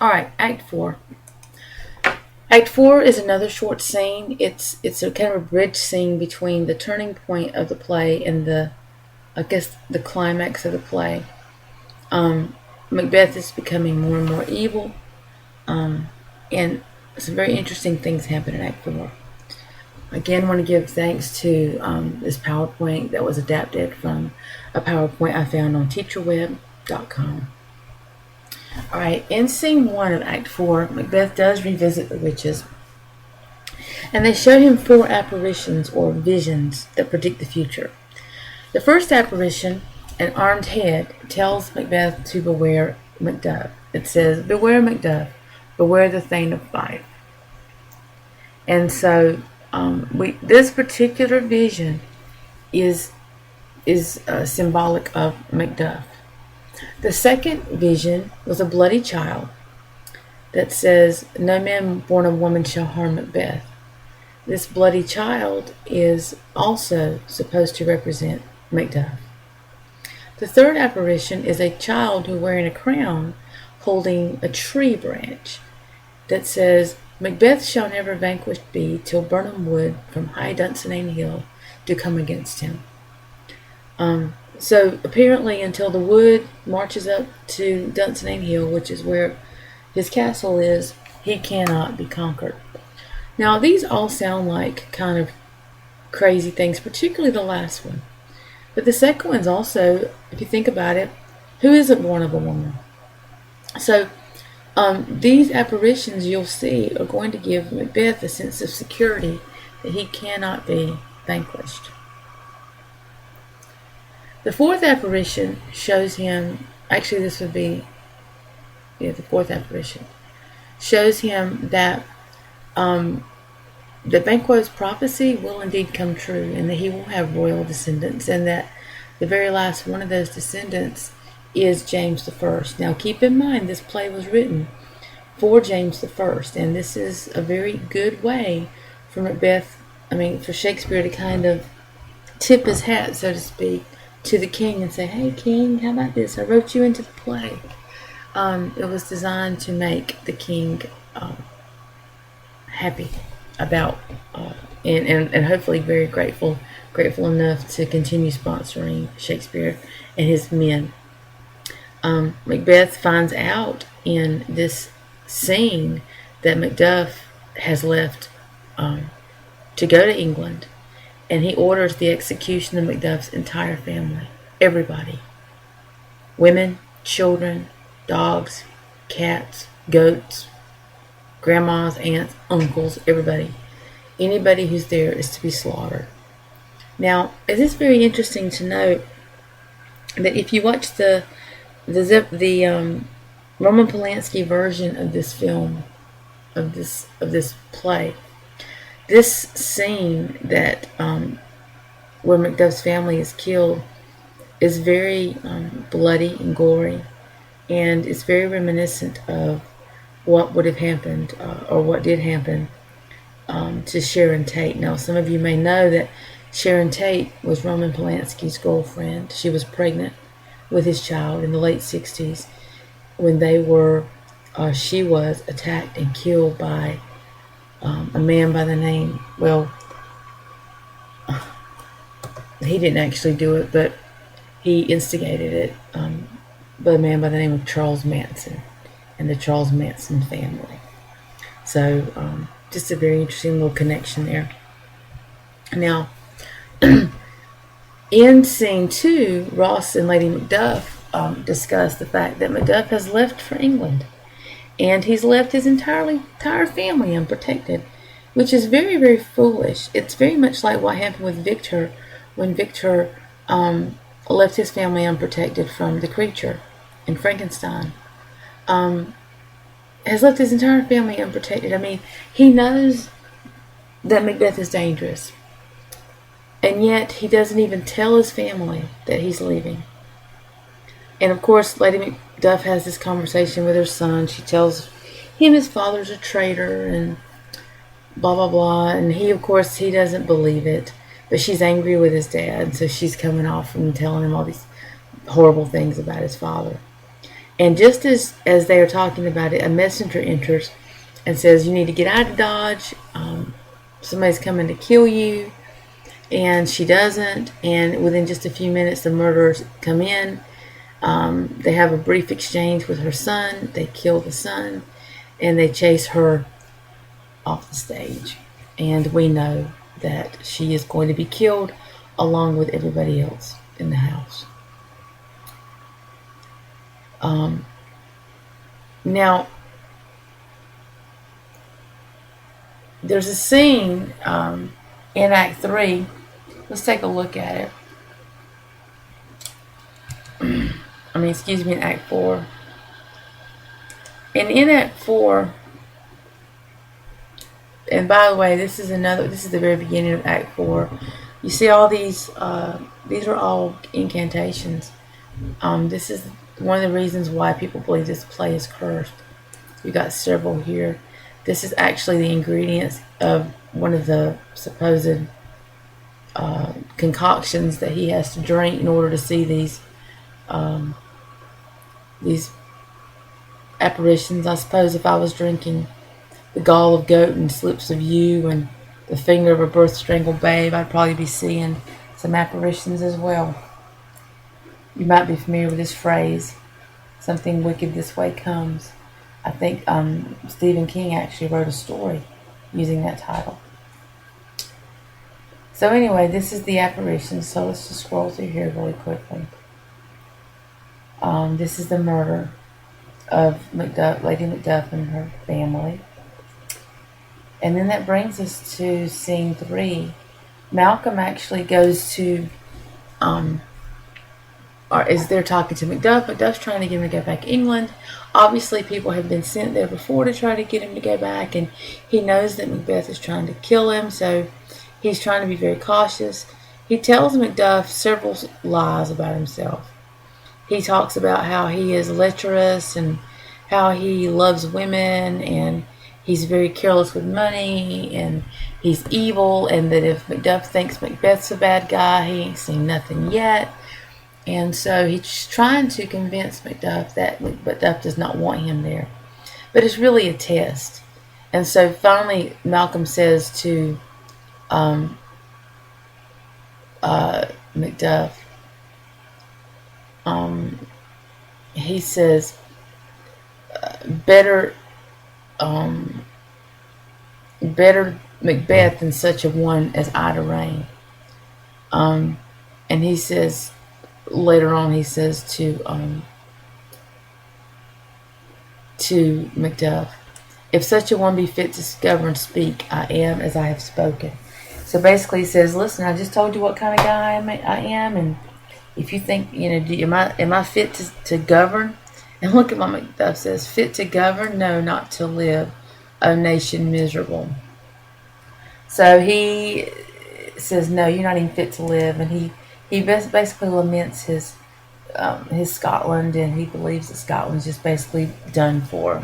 All right, Act 4. Act 4 is another short scene. It's a kind of a bridge scene between the turning point of the play and the climax of the play. Macbeth is becoming more and more evil, and some very interesting things happen in Act 4. Again, I want to give thanks to this PowerPoint that was adapted from a PowerPoint I found on teacherweb.com. Alright, in scene 1 of Act 4, Macbeth does revisit the witches, and they show him 4 apparitions or visions that predict the future. The first apparition, an armed head, tells Macbeth to beware Macduff. It says, "Beware Macduff, beware the Thane of Fife." And so, this particular vision is symbolic of Macduff. The second vision was a bloody child that says, "No man born of woman shall harm Macbeth." This bloody child is also supposed to represent Macduff. The third apparition is a child who wearing a crown holding a tree branch that says, "Macbeth shall never vanquished be till Burnham Wood from high Dunsinane Hill do come against him." So apparently until the Wood marches up to Dunsinane Hill, which is where his castle is, he cannot be conquered. Now these all sound like kind of crazy things, particularly the last one. But the second one's also, if you think about it, who isn't born of a woman? So these apparitions you'll see are going to give Macbeth a sense of security that he cannot be vanquished. The fourth apparition shows him, actually this would be, the fourth apparition, shows him that Banquo's prophecy will indeed come true and that he will have royal descendants, and that the very last one of those descendants is James I. Now keep in mind this play was written for James I, and this is a very good way for for Shakespeare to kind of tip his hat, so to speak, to the king and say, "Hey king, how about this? I wrote you into the play." It was designed to make the king happy about and hopefully very grateful enough to continue sponsoring Shakespeare and his men. Macbeth finds out in this scene that Macduff has left to go to England, and he orders the execution of Macduff's entire family. Everybody. Women, children, dogs, cats, goats, grandmas, aunts, uncles, everybody. Anybody who's there is to be slaughtered. Now, it is very interesting to note that if you watch the Roman Polanski version of this film, of this play, this scene that where Macduff's family is killed is very bloody and gory, and it's very reminiscent of what would have happened or what did happen to Sharon Tate. Now, some of you may know that Sharon Tate was Roman Polanski's girlfriend. She was pregnant with his child in the late 60s when she was attacked and killed by a man by the name, he didn't actually do it, but he instigated it, by a man by the name of Charles Manson and the Charles Manson family. So just a very interesting little connection there. Now, in scene 2, Ross and Lady Macduff discuss the fact that Macduff has left for England, and he's left his entire family unprotected, which is very, very foolish. It's very much like what happened with Victor when Victor left his family unprotected from the creature in Frankenstein. Has left his entire family unprotected. I mean, he knows that Macbeth is dangerous, and yet he doesn't even tell his family that he's leaving. And of course, Lady Macduff has this conversation with her son. She tells him his father's a traitor and blah, blah, blah. And he doesn't believe it. But she's angry with his dad. So she's coming off and telling him all these horrible things about his father. And just as they are talking about it, a messenger enters and says, "You need to get out of Dodge. Somebody's coming to kill you." And she doesn't. And within just a few minutes, the murderers come in. They have a brief exchange with her son. They kill the son, and they chase her off the stage. And we know that she is going to be killed along with everybody else in the house. Now, there's a scene in Act 3. Let's take a look at it. In Act 4. And in Act 4, and by the way, this is the very beginning of Act 4. You see all these are all incantations. This is one of the reasons why people believe this play is cursed. We got several here. This is actually the ingredients of one of the supposed concoctions that he has to drink in order to see these apparitions. I suppose if I was drinking the gall of goat and slips of yew and the finger of a birth strangled babe, I'd probably be seeing some apparitions as well. You might be familiar with this phrase, "Something wicked this way comes." I think Stephen King actually wrote a story using that title. So anyway, this is the apparition. So let's just scroll through here really quickly. This is the murder of Lady Macbeth and her family. And then that brings us to scene 3. Malcolm actually goes to, or is there talking to Macduff. Macduff's trying to get him to go back to England. Obviously, people have been sent there before to try to get him to go back, and he knows that Macbeth is trying to kill him, so he's trying to be very cautious. He tells Macduff several lies about himself. He talks about how he is lecherous and how he loves women and he's very careless with money and he's evil, and that if Macduff thinks Macbeth's a bad guy, he ain't seen nothing yet. And so he's trying to convince Macduff that Macduff does not want him there. But it's really a test. And so finally Malcolm says to Macduff, he says, better Macbeth than such a one as Ida Rain. And he says, later on, he says to Macduff, "If such a one be fit to govern, speak. I am as I have spoken." So basically he says, listen, I just told you what kind of guy I am, and if you think, am I fit to govern? And look at what Macduff says, "Fit to govern? No, not to live, O nation miserable." So he says, no, you're not even fit to live. And he basically laments his Scotland, and he believes that Scotland's just basically done for.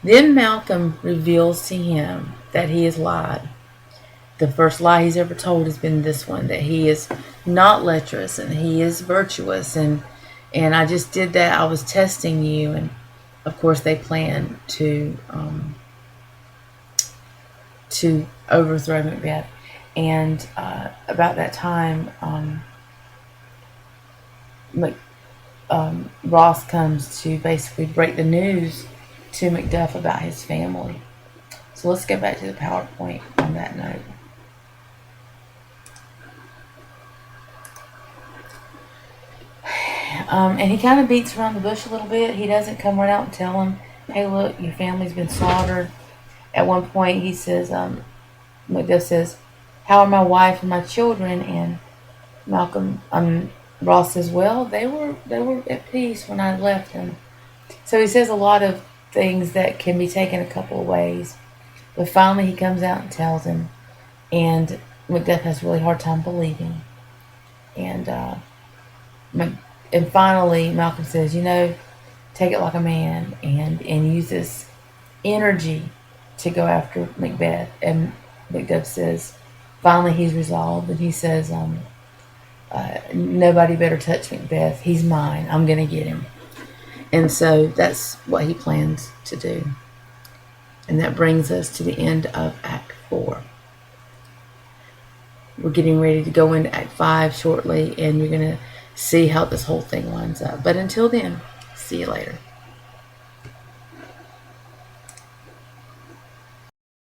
Then Malcolm reveals to him that he has lied. The first lie he's ever told has been this one, that he is not lecherous and he is virtuous, and I just did that. I was testing you. And of course they plan to overthrow Macbeth. And about that time, Ross comes to basically break the news to Macduff about his family. So let's go back to the PowerPoint on that note. And he kind of beats around the bush a little bit. He doesn't come right out and tell him, hey, look, your family's been slaughtered. At one point he says, Macduff says, how are my wife and my children? And Ross says, well, they were at peace when I left them. So he says a lot of things that can be taken a couple of ways. But finally he comes out and tells him, and Macduff has a really hard time believing. And finally Malcolm says, take it like a man and use this energy to go after Macbeth. And Macduff says, finally he's resolved, and he says, nobody better touch Macbeth. He's mine. I'm going to get him. And so that's what he plans to do. And that brings us to the end of Act 4. We're getting ready to go into Act 5 shortly, and you're going to see how this whole thing winds up. But until then, see you later.